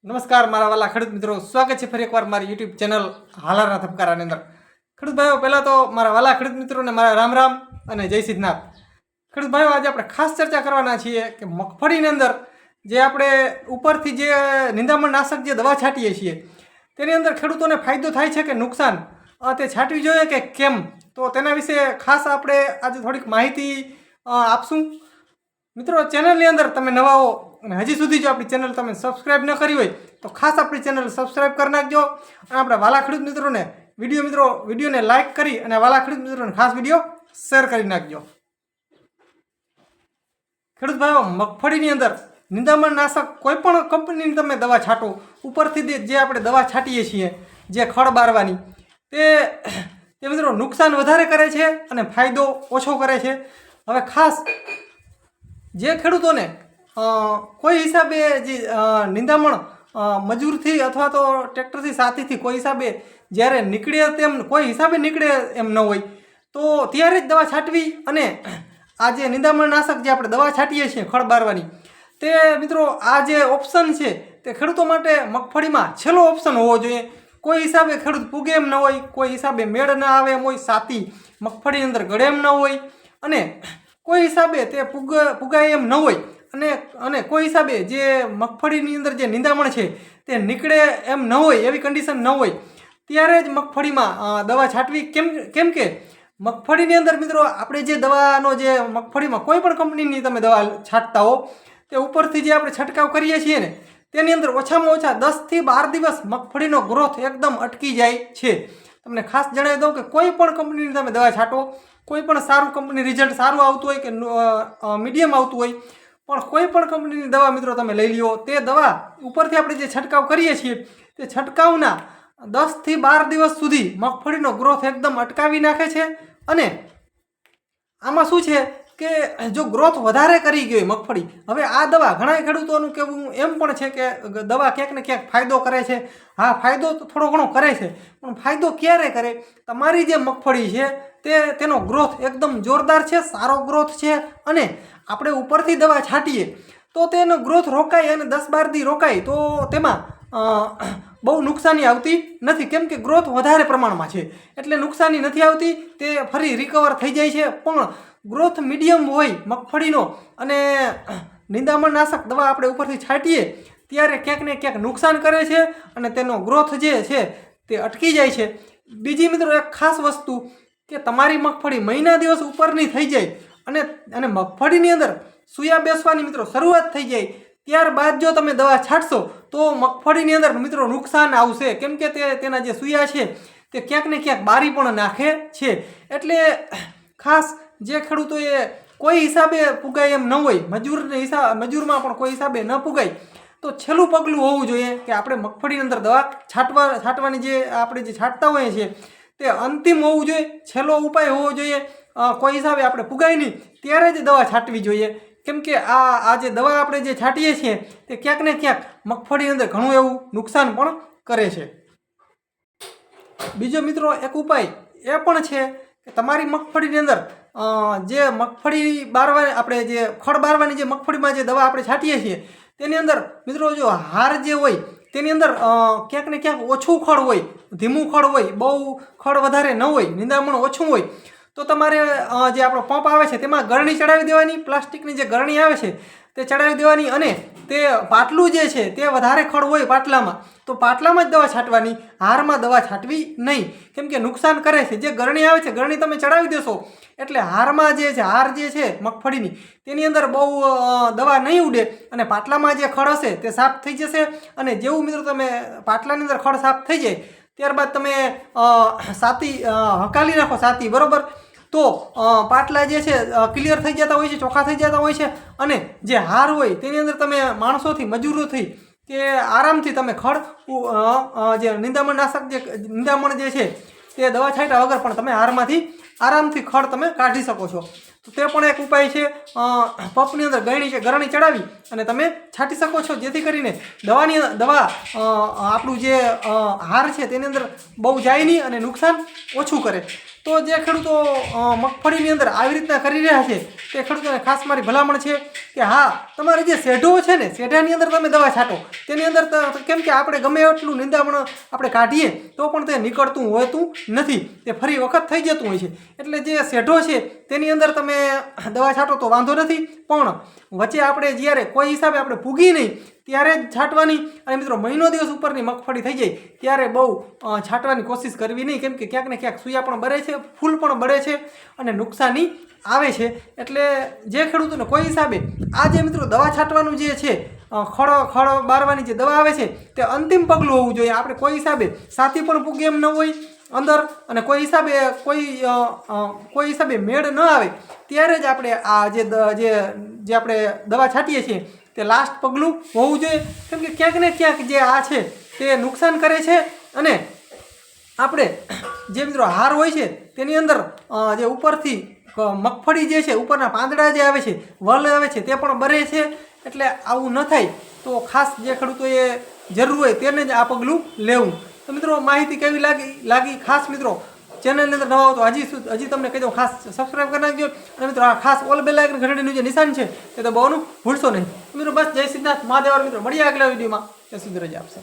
નમસ્કાર મારા વાલા ખેડૂત મિત્રો, સ્વાગત છે ફરી એકવાર મારી યુટ્યુબ ચેનલ હાલારના ધબકારાની અંદર। ખેડૂત ભાઈઓ, પહેલાં તો મારા વાલા ખેડૂત મિત્રોને મારા રામ રામ અને જય સિદ્ધનાથ। ખેડૂત ભાઈઓ, આજે આપણે ખાસ ચર્ચા કરવાના છીએ કે મગફળીની અંદર જે આપણે ઉપરથી જે નિંદામણ નાશક જે દવા છાંટીએ છીએ તેની અંદર ખેડૂતોને ફાયદો થાય છે કે નુકસાન, તે છાંટવી જોઈએ કે કેમ, તો તેના વિશે ખાસ આપણે આજે થોડીક માહિતી આપશું। મિત્રો, ચેનલની અંદર તમે નવા હો અને હજી સુધી જો આપણી ચેનલ તમે સબસ્ક્રાઈબ ન કરી હોય તો ખાસ આપણી ચેનલ સબસ્ક્રાઈબ કરી નાખજો અને આપણા વાલા ખેડૂત મિત્રોને વિડીયોને લાઇક કરી અને વાલા ખેડૂત મિત્રોને ખાસ વિડીયો શેર કરી નાખજો। ખેડૂત ભાઈઓ, મગફળીની અંદર નિંદામણ નાશક કોઈ પણ કંપનીની તમે દવા છાંટો, ઉપરથી જે આપણે દવા છાંટીએ છીએ જે ખડ બારવાની, તે મિત્રો નુકસાન વધારે કરે છે અને ફાયદો ઓછો કરે છે। હવે ખાસ જે ખેડૂતોને કોઈ હિસાબે જે નિંદામણ મજૂરથી અથવા તો ટ્રેક્ટરથી સાથીથી કોઈ હિસાબે જ્યારે નીકળે તેમ કોઈ હિસાબે નીકળે એમ ન હોય તો ત્યારે જ દવા છાંટવી। અને આ જે નિંદામણ નાશક જે આપણે દવા છાંટીએ છીએ ખડ બારવાની, તે મિત્રો આ જે ઓપ્શન છે તે ખેડૂતો માટે મગફળીમાં છેલ્લો ઓપ્શન હોવો જોઈએ। કોઈ હિસાબે ખેડૂત પૂગે એમ ન હોય, કોઈ હિસાબે મેળ ન આવે એમ હોય, સાથી મગફળીની અંદર ગળે એમ ન હોય, અને કોઈ હિસાબે તે પુગાય એમ ન હોય, અને કોઈ હિસાબે જે મગફળીની અંદર જે નિંદામણ છે તે નીકળે એમ ન હોય, એવી કન્ડિશન ન હોય, ત્યારે જ મગફળીમાં દવા છાંટવી। કેમ કે મગફળીની અંદર મિત્રો આપણે જે દવાનો જે મગફળીમાં કોઈ પણ કંપનીની તમે દવા છાંટતા હો, તે ઉપરથી જે આપણે છંટકાવ કરીએ છીએ ને તેની અંદર ઓછામાં ઓછા 10 થી 12 દિવસ મગફળીનો ગ્રોથ એકદમ અટકી જાય છે। તમને ખાસ જણાવી દઉં કે કોઈ પણ કંપનીની તમે દવા છાંટો, કોઈ પણ સારું કંપની રિઝલ્ટ સારું આવતું હોય કે મીડિયમ આવતું હોય, પણ કોઈ પણ કંપનીની દવા મિત્રો તમે લઈ લ્યો, તે દવા ઉપરથી આપણે જે છંટકાવ કરીએ છીએ તે છંટકાવના 10 થી 12 દિવસ સુધી મગફળીનો ગ્રોથ એકદમ અટકાવી નાખે છે। અને આમાં શું છે કે જો ગ્રોથ વધારે કરી ગઈ મગફળી, હવે આ દવા ઘણા ખેડૂતોનું કહેવું એમ પણ છે કે દવા ક્યાંક ને ક્યાંક ફાયદો કરે છે। હા, ફાયદો તો થોડો ઘણો કરે છે, પણ ફાયદો ક્યારે કરે? તમારી જે મગફળી છે તેનો ગ્રોથ એકદમ જોરદાર છે, સારો ગ્રોથ છે, અને આપણે ઉપરથી દવા છાંટીએ તો તેનો ગ્રોથ રોકાય અને 10-12 દી રોકાય તો તેમાં બહુ નુકસાની આવતી નથી, કેમ કે ગ્રોથ વધારે પ્રમાણમાં છે એટલે નુકસાની નથી આવતી, તે ફરી રિકવર થઈ જાય છે। પણ ગ્રોથ મીડિયમ હોય મગફળીનો અને નિંદામણ નાશક દવા આપણે ઉપરથી છાંટીએ ત્યારે ક્યાંક ને ક્યાંક નુકસાન કરે છે અને તેનો ગ્રોથ જે છે તે અટકી જાય છે। બીજી મિત્રો એક ખાસ વસ્તુ કે તમારી મગફળી મહિના દિવસ ઉપરની થઈ જાય અને મગફળીની અંદર સૂયા બેસવાની મિત્રો શરૂઆત થઈ જાય, ત્યારબાદ જો તમે દવા છાંટશો તો મગફળીની અંદર મિત્રો નુકસાન આવશે, કેમ કે તેના જે સૂયા છે તે ક્યાંક ને ક્યાંક બારી પણ નાખે છે। એટલે ખાસ જે ખેડૂતોએ કોઈ હિસાબે પુગાય એમ ન હોય, મજૂરમાં પણ કોઈ હિસાબે ન પુગાય, તો છેલ્લું પગલું હોવું જોઈએ કે આપણે મગફળીની અંદર દવા છાંટવાની જે આપણે જે છાંટતા હોઈએ છીએ તે અંતિમ હોવું જોઈએ, છેલ્લો ઉપાય હોવો જોઈએ। કોઈ હિસાબે આપણે પુગાય નહીં ત્યારે જ દવા છાંટવી જોઈએ, કેમ કે આ જે દવા આપણે જે છાંટીએ છીએ તે ક્યાંક ને ક્યાંક મગફળીની અંદર ઘણું એવું નુકસાન પણ કરે છે। બીજો મિત્રો એક ઉપાય એ પણ છે કે તમારી મગફળીની અંદર જે મગફળી બારવાની આપણે જે ખડ બારવાની જે મગફળીમાં જે દવા આપણે છાંટીએ છીએ તેની અંદર મિત્રો જો હાર જે હોય તેની અંદર ક્યાંક ને ક્યાંક ઓછું ખડ હોય, ધીમું ખડ હોય, બહુ ખડ વધારે ન હોય, નિંદામણ ઓછું હોય, તો તમારે જે આપણો પંપ આવે છે તેમાં ગરણી ચડાવી દેવાની, પ્લાસ્ટિકની જે ગરણી આવે છે તે ચડાવી દેવાની, અને તે પાટલું જે છે તે વધારે ખડ હોય પાટલામાં તો પાટલામાં જ દવા છાંટવાની, હારમાં દવા છાંટવી નહીં, કેમ કે નુકસાન કરે છે। જે ગરણી આવે છે ગરણી તમે ચડાવી દેશો એટલે હારમાં જે છે હાર જે છે મગફળીની તેની અંદર બહુ દવા નહીં ઉડે અને પાટલામાં જે ખડ હશે તે સાફ થઈ જશે। અને જેવું મિત્રો તમે પાટલાની અંદર ખડ સાફ થઈ જાય ત્યારબાદ તમે સાતી હકાલી નાખો, સાતી બરાબર, તો પાટલા જે છે ક્લિયર થઈ જતા હોય છે, ચોખ્ખા થઈ જતા હોય છે, અને જે હાર હોય તેની અંદર તમે માણસોથી, મજૂરોથી કે આરામથી તમે ખડ જે નિંદામણ નાશક જે નિંદામણ જે છે તે દવા છાંટ્યા વગર પણ તમે હારમાંથી આરામથી ખડ તમે કાઢી શકો છો। તો તે પણ એક ઉપાય છે। પંપની અંદર ગરણી ચડાવી અને તમે છાંટી શકો છો, જેથી કરીને દવા આપણું જે હાર છે તેની અંદર બહુ જાય નહીં અને નુકસાન ઓછું કરે। તો જે ખેડૂતો મગફળીની અંદર આવી રીતના કરી રહ્યા છે તે ખેડૂતોને ખાસ મારી ભલામણ છે કે હા, તમારે જે શેઢો છે ને, શેઢાની અંદર તમે દવા છાંટો. તેની અંદર કેમ કે આપણે ગમે એટલું નિંદામણ આપણે કાઢીએ તો પણ તે નીકળતું હોતું નથી, તે ફરી વખત થઈ જતું હોય છે. એટલે જે શેઢો છે તેની અંદર તમે દવા છાંટો તો વાંધો નથી, પણ વચ્ચે આપણે જ્યારે કોઈ હિસાબે આપણે પૂગી નહીં ત્યારે જ છાંટવાની. અને મિત્રો મહિનો દિવસ ઉપરની મગફળી થઈ જાય ત્યારે બહુ છાંટવાની કોશિશ કરવી નહીં, કેમ કે ક્યાંક ને ક્યાંક સૂયા પણ બળે છે, ફૂલ પણ બળે છે અને નુકસાની આવે છે. એટલે જે ખેડૂતોને કોઈ હિસાબે આ જે મિત્રો દવા છાંટવાનું જે છે, ખડ બારવાની જે દવા આવે છે તે અંતિમ પગલું હોવું જોઈએ. આપણે કોઈ હિસાબે સાથી પણ પૂગે એમ ન હોય અંદર, અને કોઈ હિસાબે મેળ ન આવે ત્યારે જ આપણે આ જે આપણે દવા છાંટીએ છીએ તે લાસ્ટ પગલું હોવું જોઈએ. કેમ કે ક્યાંક ને ક્યાંક જે આ છે તે નુકસાન કરે છે, અને આપણે જે મિત્રો હાર હોય છે તેની અંદર જે ઉપરથી મગફળી જે છે, ઉપરના પાંદડા જે આવે છે, વલ આવે છે, તે પણ બરે છે. એટલે આવું ન થાય તો ખાસ જે ખેડૂતોએ જરૂર હોય તેને જ આ પગલું લેવું. તો મિત્રો માહિતી કેવી લાગી ખાસ મિત્રો ચેનલની અંદર નવા હો તો હજી તમને કહી દઉં, ખાસ સબસ્ક્રાઈબ કરી નાખજો. અને મિત્રો આ ખાસ ઓલ બેલ આઇકન ઘંટડીનું જે નિશાન છે તે તો બહુનું ભૂલશો નહીં. મિત્રો બસ જય સિદ્ધનાથ મહાદેવ. મિત્રો મળીએ આગલા વિડીયોમાં. ત્યાં સુધી રજા આપશે.